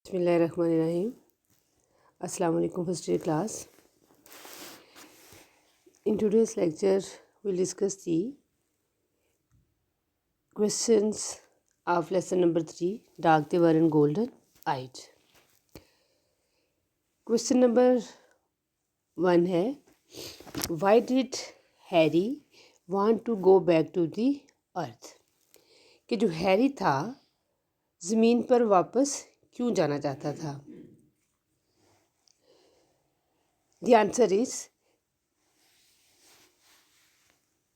बिस्मिल्लाहिर्रहमानिर्रहीम। अस्सलाम वालेकुम history class. In today's lecture, we'll discuss the questions of lesson number 3, Dark they were and golden eyed. Question number 1 है, Why did Harry want to go back to the earth? कि जो Harry था ज़मीन पर वापस क्यों जाना चाहता था? The answer is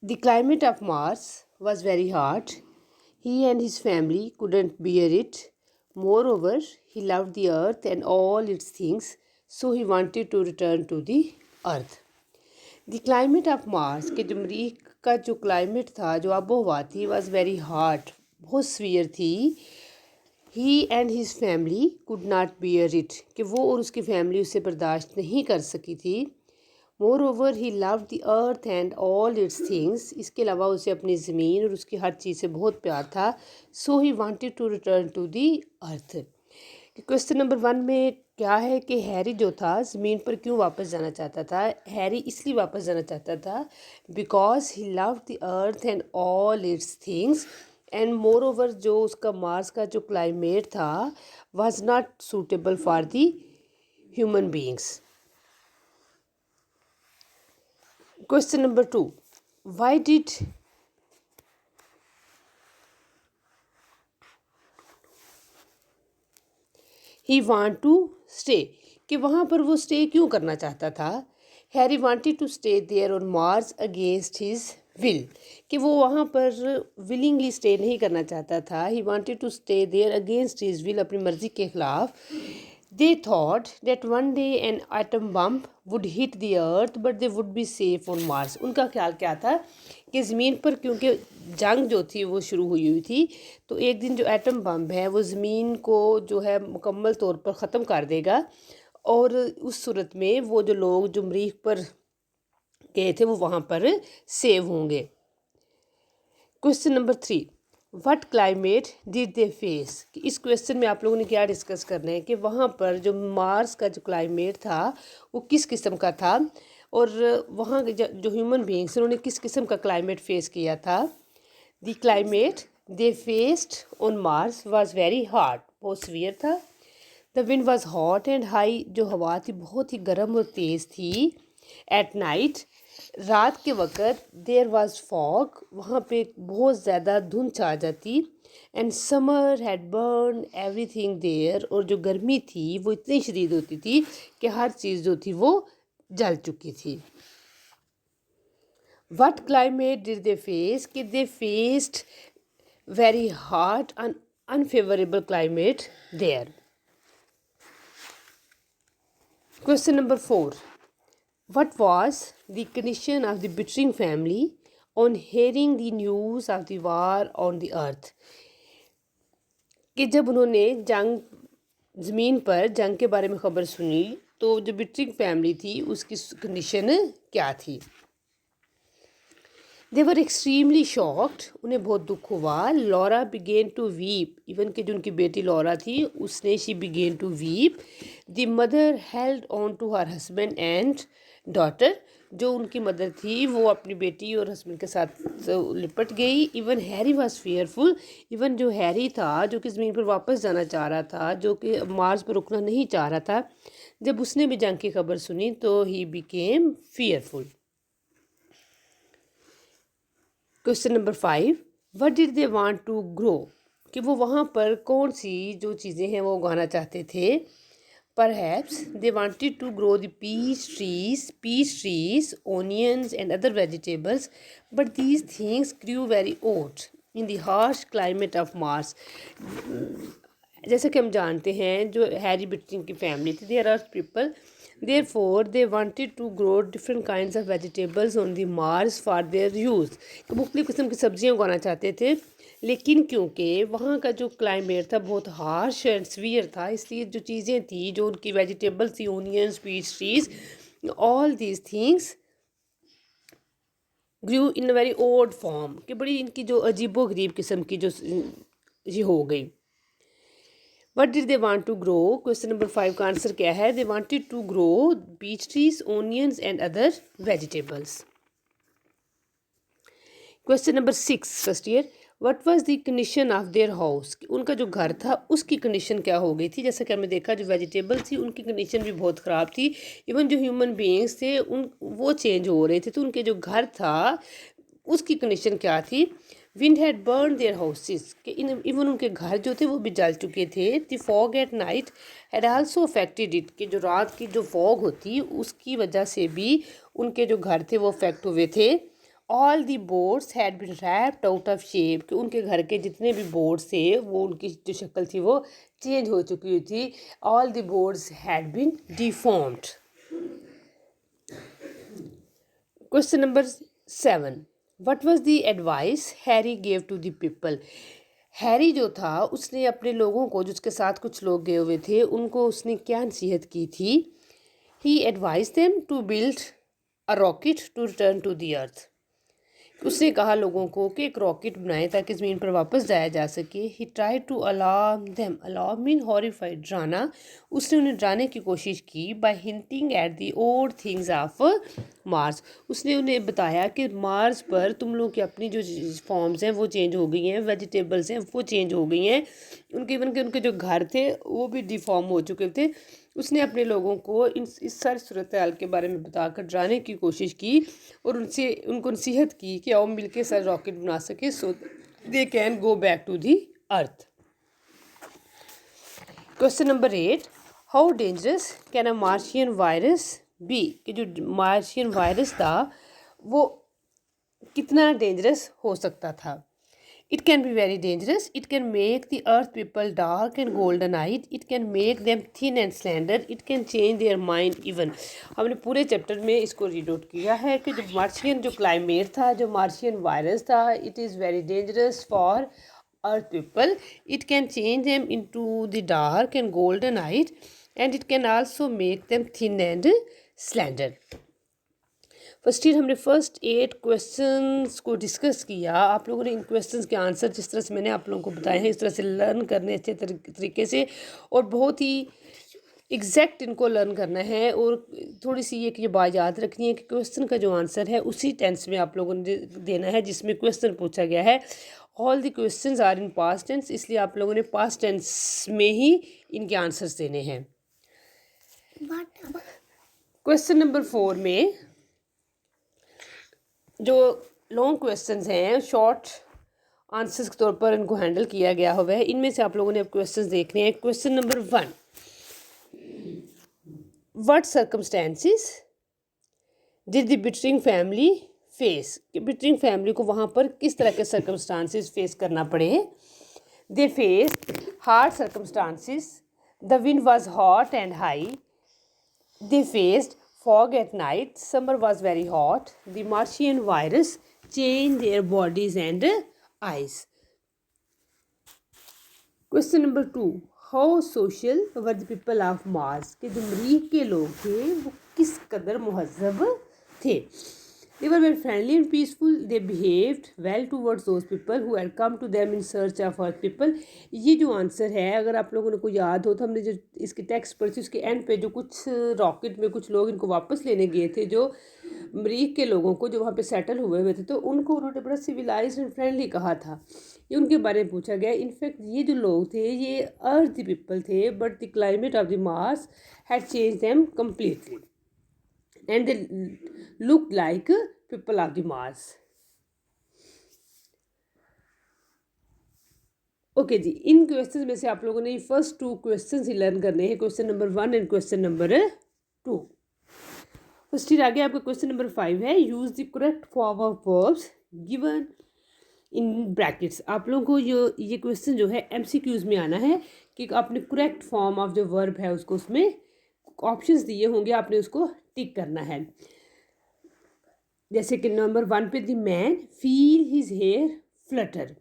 the climate of Mars was very hot. He and his family couldn't bear it. Moreover, he loved the earth and all its things, so he wanted to return to the earth. The climate of Mars के जो मरीख का जो climate था, जो आबो हवा थी, was very hot, बहुत सीवियर थी. He and his family could not bear it, कि वो और उसकी फैमिली उसे बर्दाश्त नहीं कर सकी थी. Moreover, he loved the earth and all its things. इसके अलावा उसे अपनी ज़मीन और उसकी हर चीज़ से बहुत प्यार था. So he wanted to return to the earth. Question number 1 में क्या है कि हैरी जो था ज़मीन पर क्यों वापस जाना चाहता था? हैरी इसलिए वापस जाना चाहता था because he loved the earth and all it's things. And more over जो उसका मार्स का जो क्लाइमेट था was not suitable for the human beings. Question number 2. Why did he want to stay? कि वहाँ पर वो स्टे क्यों करना चाहता था? Harry wanted to stay there on Mars against his will. कि वो वहाँ पर विलिंगली स्टे नहीं करना चाहता था. He wanted to stay there against his will, अपनी मर्ज़ी के ख़िलाफ़. They thought that one day an atom bomb would hit the earth but they would be safe on Mars. उनका ख्याल क्या था कि ज़मीन पर क्योंकि जंग जो थी वो शुरू हुई थी, तो एक दिन जो एटम बम है वो ज़मीन को जो है मुकम्मल तौर पर ख़त्म कर देगा और उस सूरत में वो जो लोग जो मरीख पर गए थे वो वहाँ पर सेव होंगे. Question number 3. What climate did they face? इस क्वेश्चन में आप लोगों ने क्या डिस्कस करना है कि वहाँ पर जो मार्स का जो क्लाइमेट था वो किस किस्म का था और वहाँ जो ह्यूमन बींग्स उन्होंने किस किस्म का क्लाइमेट फेस किया था. The climate they faced on Mars was very hot, बहुत सीवियर था. The wind was hot and high, जो हवा थी बहुत ही गर्म और तेज़ थी. एट नाइट, रात के वक़्त देयर वाज फॉग, वहाँ पे बहुत ज़्यादा धुंध छा जाती. And summer had burn everything there, और जो गर्मी थी वो इतनी शदीद होती थी कि हर चीज़ जो थी वो जल चुकी थी. What climate did they face? कि they faced very hot and unfavourable climate there. Question number 4. What was the condition of the Bittering family on hearing the news of the war on the earth? कि जब उन्होंने ज़मीन पर जंग के बारे में ख़बर सुनी तो जो बिटरिंग फैमिली थी उसकी कंडीशन क्या थी? दे वर एक्सट्रीमली शॉक्ड, उन्हें बहुत दुख हुआ. Laura began to weep, even कि जो उनकी बेटी लॉरा थी उसने she began to weep. The mother held on to her husband and daughter, जो उनकी मदर थी वो अपनी बेटी और हस्बैंड के साथ लिपट गई. Even Harry was fearful, even जो हैरी था जो कि ज़मीन पर वापस जाना चाह रहा था, जो कि मार्स पर रुकना नहीं चाह रहा था, जब उसने भी जंग की खबर सुनी तो he became fearful. Question number 5. What did they want to grow? कि वो वहाँ पर कौन सी जो चीज़ें हैं वो उगाना चाहते थे. Perhaps they wanted to grow the peach trees, onions and other vegetables, but these things grew very odd in the harsh climate of Mars. जैसे कि हम जानते हैं जो हैरी बिटरिंग की फैमिली थी, they are earth people, therefore they wanted to grow different kinds of vegetables on the Mars for their use. तो मुख्तलिफ़ किस्म की सब्जियां उगाना चाहते थे, लेकिन क्योंकि वहाँ का जो क्लाइमेट था बहुत हार्श एंड सीवियर था, इसलिए जो चीज़ें थी जो उनकी वेजिटेबल्स थी, onions, peach trees, all these things grew in a very odd form, कि बड़ी इनकी जो अजीबो गरीब किस्म की जो ये हो गई. What did they want to grow, question number 5 का आंसर क्या है? They wanted to grow peach trees, onions and other vegetables. Question number 6 first year, what was the condition of their house, उनका जो घर था उसकी कंडीशन क्या हो गई थी? जैसा कि हमने देखा जो वेजिटेबल थी उनकी कंडीशन भी बहुत ख़राब थी, इवन जो ह्यूमन बीइंग्स थे उन वो चेंज हो रहे थे, तो उनके जो घर था उसकी कंडीशन क्या थी? Wind had burn their houses, कि इवन उनके घर जो थे वो भी जल चुके थे। The fog at night had also affected it, कि जो रात की जो फॉग होती उसकी वजह से भी उनके जो घर थे वो अफेक्ट हुए थे। All the boards had been warped out of shape, कि उनके घर के जितने भी बोर्ड्स थे वो उनकी जो शक्ल थी वो चेंज हो चुकी हुई थी। All the boards had been deformed. Question number 7, what was the advice Harry gave to the people, Harry जो था उसने अपने लोगों को, जिसके साथ कुछ लोग गए हुए थे, उनको उसने क्या नसीहत की थी? He advise them to build a rocket to return to the earth, उसने कहा लोगों को कि एक रॉकेट बनाएं ताकि ज़मीन पर वापस जाया जा सके। He try to alarm them, alarm mean horrified, डराना, उसने उन्हें डराने की कोशिश की। By hinting at the old things of Mars, उसने उन्हें बताया कि मार्स पर तुम लोग की अपनी जो फॉर्म्स हैं वो चेंज हो गई हैं, वेजिटेबल्स हैं वो चेंज हो गई हैं, उनके इवन के उनके जो घर थे वो भी डिफॉर्म हो चुके थे। उसने अपने लोगों को इस सारी सूरत हाल के बारे में बताकर डराने की कोशिश की और उनको नसीहत की कि आओ मिलकर सर रॉकेट बना सके, so they can go back to the earth. Question number 8, how dangerous can a Martian virus be, कि जो मार्शियन वायरस था वो कितना डेंजरस हो सकता था? It can be very dangerous. It can make the earth people dark and golden-eyed. It can make them thin and slender. It can change their mind even. हमने पूरे चैप्टर में इसको रीड आउट किया है कि जो मार्शियन जो climate था, जो मार्शियन वायरस था, it is very dangerous for earth people. It can change them into the dark and golden-eyed, and it can also make them thin and slender. First year हमने first 8 questions को discuss किया। आप लोगों ने इन questions के answer जिस तरह से मैंने आप लोगों को बताए हैं इस तरह से लर्न करने अच्छे तरीके से, और बहुत ही एग्जैक्ट इनको लर्न करना है। और थोड़ी सी ये बात याद रखनी है कि क्वेश्चन का जो आंसर है उसी टेंस में आप लोगों ने देना है जिसमें क्वेश्चन पूछा गया है। All the questions are in past tense, इसलिए आप लोगों ने पास्ट टेंस में ही इनके आंसर्स देने हैं। क्वेश्चन नंबर 4 में जो लॉन्ग क्वेश्चंस हैं शॉर्ट आंसर्स के तौर पर इनको हैंडल किया गया हुआ है। इनमें से आप लोगों ने अब क्वेश्चंस देखने हैं। Question number 1, what circumstances did the Bittering family face, कि बिटरिंग फैमिली को वहाँ पर किस तरह के सर्कमस्टांसेस फेस करना पड़े? They face hard circumstances, the wind was hot and high, they faced fog at night, summer was very hot, the Martian virus changed their bodies and eyes. Question number 2, how social were the people of Mars, कि जो मरीख के लोग थे वो किस कदर मुहज़्ज़ब थे? They were very friendly and peaceful. They behaved well towards those people who had come to them in search of Earth people. ये जो आंसर है अगर आप लोगों को याद हो तो हमने जो इसके टेक्स्ट पढ़ी थी उसके एंड पे जो कुछ रॉकेट में कुछ लोग इनको वापस लेने गए थे, जो मरीख के लोगों को जो वहाँ पे सेटल हुए थे, तो उनको उन्होंने बड़ा सिविलाइज्ड एंड फ्रेंडली कहा था। ये उनके बारे में पूछा गया। इनफैक्ट ये जो लोग थे ये अर्थ पीपल थे, but the climate of the Mars had change them completely and they looked like people of the Mars. Okay जी, इन क्वेश्चन में से आप लोगों ने फर्स्ट 2 क्वेश्चन ही लर्न करने हैं, question number 1 and question number 2। First year आगे आपका क्वेश्चन नंबर 5 है, use the correct form of verbs given in brackets. आप लोगों को ये क्वेश्चन जो है MCQs में आना है कि आपने करेक्ट फॉर्म ऑफ जो वर्ब है उसको, उसमें ऑप्शंस दिए होंगे, आपने उसको टिक करना है। जैसे कि नंबर 1 पे, the man feel his hair flutter,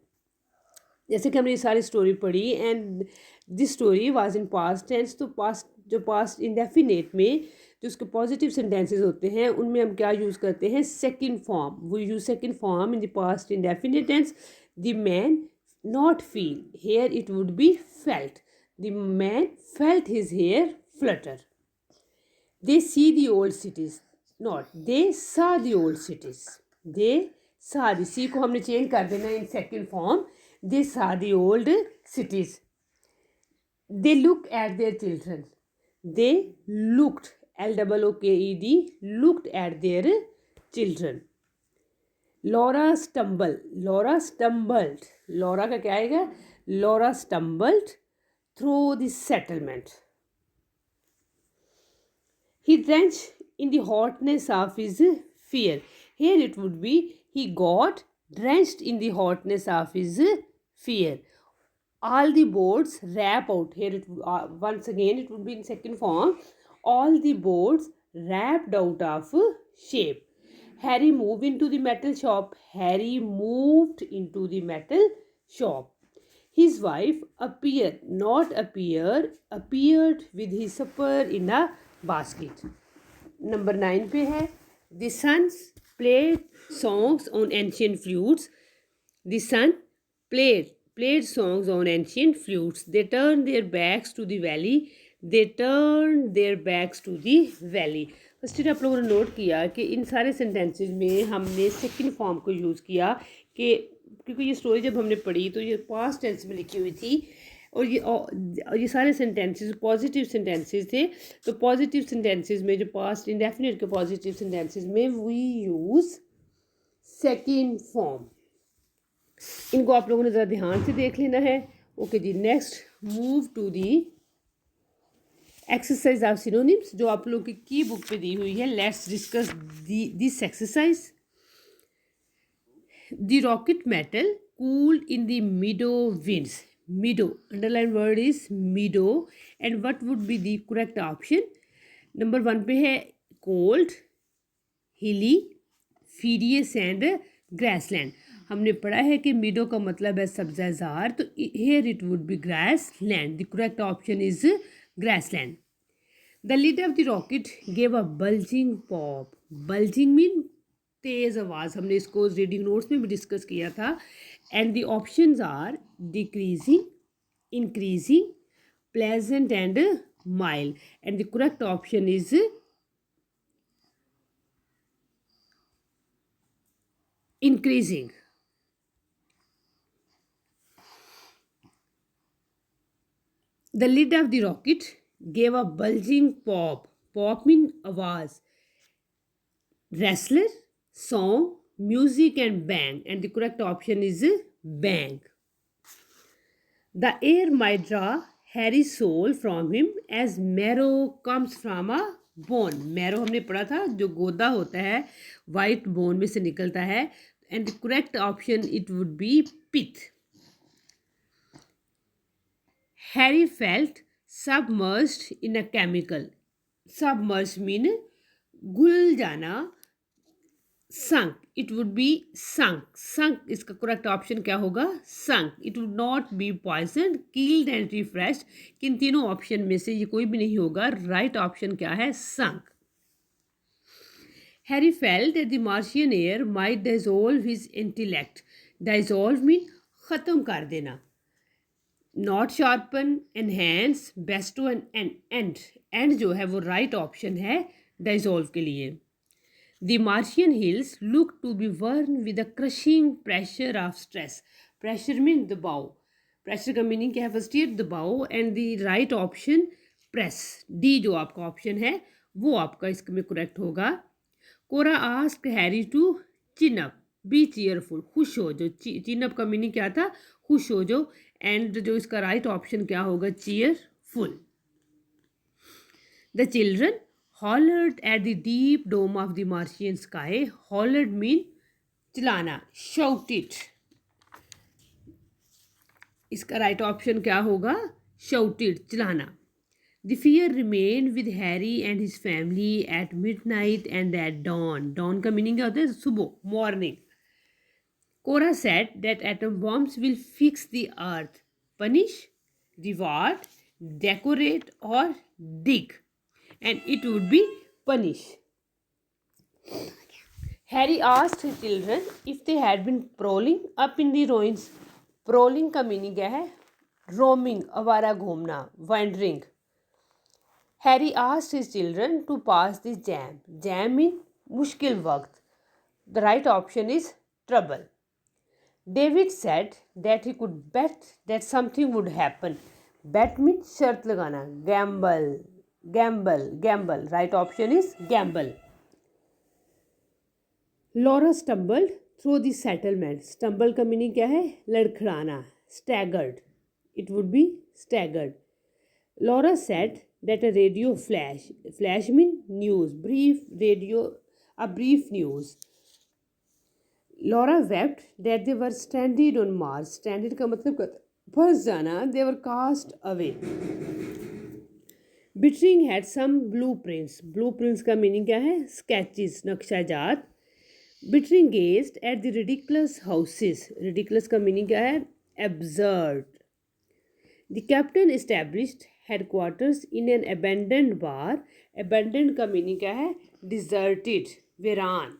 जैसे कि हमने ये सारी स्टोरी पढ़ी and this story was in past tense. तो पास्ट इंडेफिनेट में जो उसके पॉजिटिव सेंटेंसेस होते हैं उनमें हम क्या यूज़ करते हैं? Second form. We use second form in the past indefinite tense. The man not feel, here it would be felt, The man felt his hair flutter. They see the old cities. Not, they saw the old cities. They saw, the see को हमने change कर देना in second form. They saw the old cities. They looked at their children. They looked, LOOKED, looked at their children. Laura stumbled. Laura stumbled. Laura का क्या आएगा? Laura stumbled through the settlement. He drenched in the hotness of his fear. Here it would be he got drenched in the hotness of his fear. All the boards wrap out. Here it once again it would be in second form. All the boards wrapped out of shape. Harry moved into the metal shop. Harry moved into the metal shop. His wife appeared with his supper in a basket. Number 9 पे है The sons played songs on ancient flutes. The son played songs on ancient flutes. They turned their backs to the valley. First year आप लोगों ने note किया कि इन सारे sentences में हमने सेकंड फॉर्म को यूज़ किया कि क्योंकि ये स्टोरी जब हमने पढ़ी तो ये पास्ट टेंस में लिखी हुई थी और ये सारे सेंटेंसेस पॉजिटिव सेंटेंसेस थे. तो पॉजिटिव सेंटेंसेस में जो पास्ट इंडेफिनिट के पॉजिटिव सेंटेंसेस में वी यूज़ सेकंड फॉर्म. इनको आप लोगों ने ज़रा ध्यान से देख लेना है. ओके जी, next move to the exercise of synonyms जो आप लोगों की बुक पे दी हुई है. Let's discuss this exercise. The rocket metal cooled in the meadow winds. Meadow, underline word is meadow. And what would be the correct option? Number 1 पे है कोल्ड, हिली, फीरियस एंड ग्रासलैंड. हमने पढ़ा है कि मीडो का मतलब है सब्ज़ाजार, तो here it would be grass land. The correct option is grassland. The lid of the rocket gave a bulging pop. Bulging mean तेज आवाज़. हमने इसको रीडिंग नोट्स में भी डिस्कस किया था. And the options are decreasing, increasing, pleasant and mild. And the correct option is increasing. The lid of the rocket gave a bulging pop. Pop mean आवाज़. Wrestler, song, music and bang. And the correct option is bang. The air might draw Harry's soul from him as marrow comes from a bone. Marrow हमने पढ़ा था जो गोदा होता है white bone में से निकलता है. And the correct option it would be pith. Harry felt submerged in a chemical. Submerged mean घुल जाना. Sunk, it would be sunk. Sunk इसका correct option क्या होगा? Sunk. It would not be poisoned, killed and refreshed. किन तीनों option में से ये कोई भी नहीं होगा. Right option क्या है? Sunk. Harry felt that the Martian air might dissolve his intellect. Dissolve mean ख़त्म कर देना. Not sharpen, enhance, bestow end. And जो है वो राइट ऑप्शन है डिसॉल्व के लिए. The Martian hills look to be worn with a crushing pressure of stress. Pressure mean दबाव. प्रेशर का मीनिंग क्या है? फर्स्ट ईयर दबाव. And the right option press. D जो आपका ऑप्शन है वो आपका इसमें करेक्ट होगा. Cora asked Harry to chin up, be cheerful, खुश हो जो. चिन अप का मीनिंग क्या था? खुश हो जो. एंड जो इसका राइट ऑप्शन क्या होगा? Cheerful. The children hollered at the deep dome of the Martian sky. Hollered mean चिल्लाना, शाउटेड. इसका राइट ऑप्शन क्या होगा? शाउटेड, चिल्लाना. The fear remain with Harry and his family at midnight and at dawn. Dawn का meaning क्या होता है? सुबह, morning. Cora said that atom bombs will fix the earth. Punish, reward, decorate or dig. And it would be punish. Harry asked his children if they had been prowling up in the ruins. Prowling का meaning क्या है? Roaming आवारा घूमना, wandering. Harry asked his children to pass this jam, jam इन मुश्किल वक्त, the right option is trouble. David said that he could bet that something would happen, bet mean शर्त लगाना, gamble, gamble, gamble, right option is gamble. Laura stumbled through the settlement, stumble का meaning क्या है, लड़खड़ाना, staggered, it would be staggered. Laura said that a radio flash, flash mean news, brief radio, a brief news. Laura wept that they were stranded on Mars, stranded का मतलब फंस जाना, they were cast away. Bittering had some blueprints, blueprints का meaning क्या है, sketches, नक्शाजात। Bittering gazed at the ridiculous houses, ridiculous का meaning क्या है, absurd. The captain established headquarters in an abandoned bar, abandoned का meaning क्या है, डिजर्टेड, वीरान।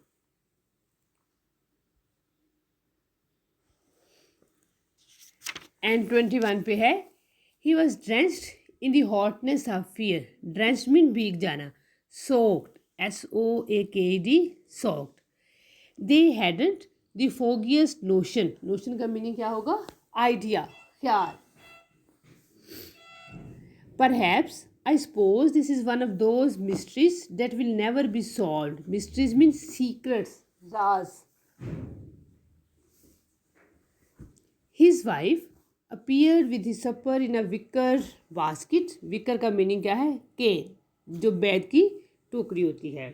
एंड 21 पे है, ही was drenched in the hotness of fear, drenched mean भीग जाना, soaked, SOAKD, soaked. They hadn't the foggiest notion, notion का meaning क्या होगा, आइडिया, ख्याल। Perhaps I suppose this is one of those mysteries that will never be solved, mysteries mean secrets, राज। His wife appeared with his supper in a wicker basket, wicker का meaning क्या है, cane, जो बैद की टोकरी होती है।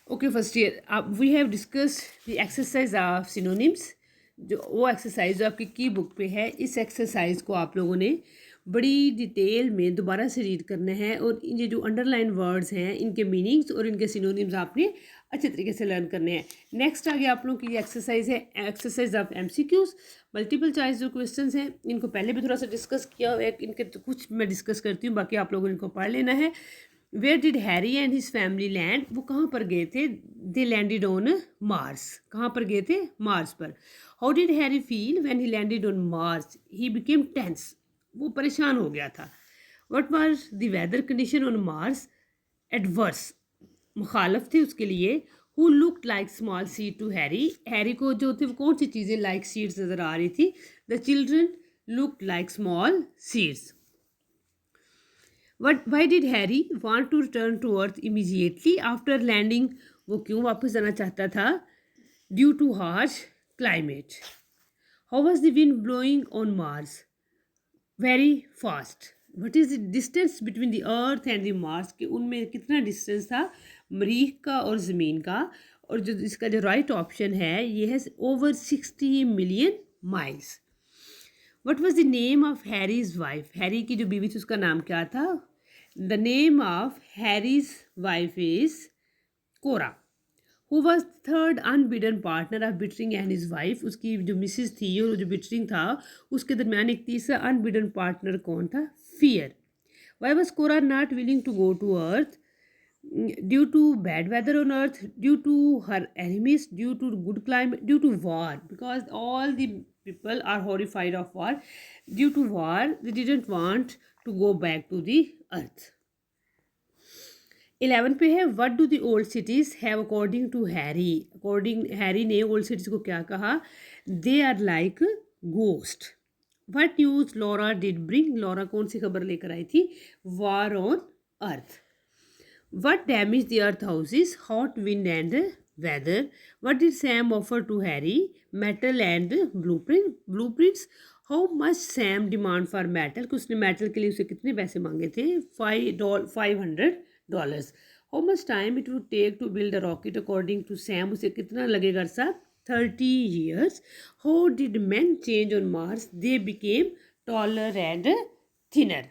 Okay, first year we have discuss the exercise of synonyms, जो वो एक्सरसाइज जो आपकी की बुक पे है, इस एक्सरसाइज को आप लोगों ने बड़ी डिटेल में दोबारा से रीड करना है और ये जो अंडरलाइन वर्ड्स हैं इनके मीनिंग्स और इनके सिनोनिम्स आपने अच्छे तरीके से लर्न करने हैं। नेक्स्ट आगे आप लोगों की ये एक्सरसाइज है, exercise of MCQs, multiple choice जो क्वेश्चंस हैं, इनको पहले भी थोड़ा सा डिस्कस किया, एक इनके तो कुछ मैं डिस्कस करती हूँ, बाकी आप लोगों ने इनको पढ़ लेना है। Where did Harry and his family land, वो कहाँ पर गए थे, दे लैंडेड ऑन मार्स, कहाँ पर गए थे, मार्स पर। How did Harry feel when he landed on Mars, he became tense, वो परेशान हो गया था। What was the weather condition on Mars, adverse, मुखालफ थे उसके लिए। Who looked like small seed to Harry, Harry को जो थे वो कौन सी चीज़ें लाइक सीड्स नज़र आ रही थी, the children looked like small seeds. Why did Harry want to return to earth immediately after landing, वो क्यों वापस जाना चाहता था, due to harsh climate. How was the wind blowing on Mars, very fast. What is the distance between the earth and the Mars, कि उनमें कितना distance था मरीख का और ज़मीन का, और जो इसका जो राइट ऑप्शन है ये है over 60 million miles. What was the name of Harry's wife, Harry की जो बीवी थी उसका नाम क्या था, the name of Harry's wife is Cora. Who was third unbidden partner of Bittering and his wife, उसकी जो मिसिज थी और जो बिटरिंग था उसके दरमियान एक तीसरा अनबिडन पार्टनर कौन था, fear. Why was Cora not willing to go to earth, due to bad weather on earth, due to her enemies, due to good climate, due to war, because all the people are horrified of war, due to war they didn't want to go back to the earth। 11 पे है, what do the old cities have according to Harry, according Harry ने old cities को क्या कहा, they are like ghost। what news Laura did bring, Laura कौन सी खबर लेकर आई थी, war on earth। what damaged the earth houses, hot wind and weather। what did Sam offer to Harry, metal and blueprints। how much Sam demand for metal, कि उसने metal के लिए उसे कितने पैसे मांगे थे, $500। how much time it would take to build a rocket according to Sam, उसे कितना लगेगा अर्सा, 30 years। how did men change on Mars, they became taller and thinner।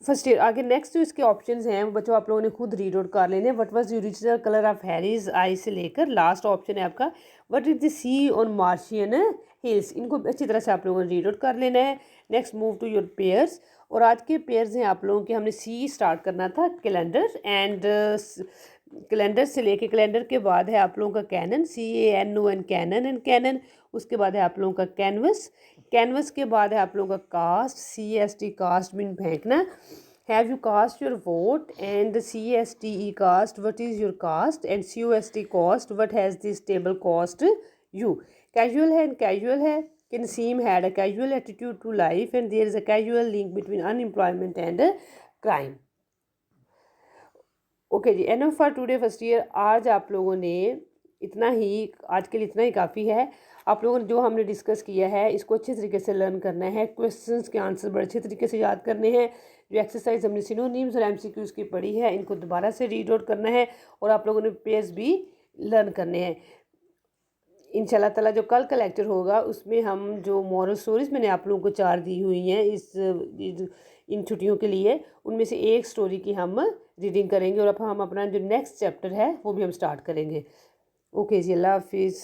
First year आगे नेक्स्ट जो इसके ऑप्शंस हैं वो बच्चों आप लोगों ने खुद रीड आउट कर लेने। What was the original colour of Harry's eye से लेकर लास्ट ऑप्शन है आपका what is the sea on Martian hills, इनको अच्छी तरह से आप लोगों ने रीड आउट कर लेना है। Next move to your pairs. और आज के पेयर्स हैं आप लोगों के, हमने सी स्टार्ट करना था कैलेंडर एंड कैलेंडर से लेके कैलेंडर के बाद है आप लोगों का canon, CANON canon and canon. उसके बाद है आप लोगों का कैनवस, कैनवस के बाद है आप लोगों का कास्ट, CAST कास्ट मीन फेंकना। Have you cast your vote and CASTE caste what is your caste and COST cost what has this table cost you. Casual है एंड कैजुअल है कि Naseem had a casual attitude to life and there is a casual link between unemployment and crime. Okay जी, enough for today first year. आज आप लोगों ने इतना ही, आज के लिए इतना ही काफ़ी है। आप लोगों ने जो हमने डिस्कस किया है इसको अच्छे तरीके से लर्न करना है, क्वेश्चंस के आंसर बड़े अच्छे तरीके से याद करने हैं। जो एक्सरसाइज हमने सिनोनिम्स और MCQs की पढ़ी है इनको दोबारा से रीड आउट करना है और आप लोगों ने पेयर्स भी लर्न करने हैं। इंशाल्लाह ताला जो कल का लेक्चर होगा उसमें हम जो मॉरल स्टोरीज़ मैंने आप लोगों को 4 दी हुई हैं इन छुट्टियों के लिए, उनमें से एक स्टोरी की हम रीडिंग करेंगे और अब हम अपना जो नेक्स्ट चैप्टर है वो भी हम स्टार्ट करेंगे। ओके जी, अल्लाह हाफिज़।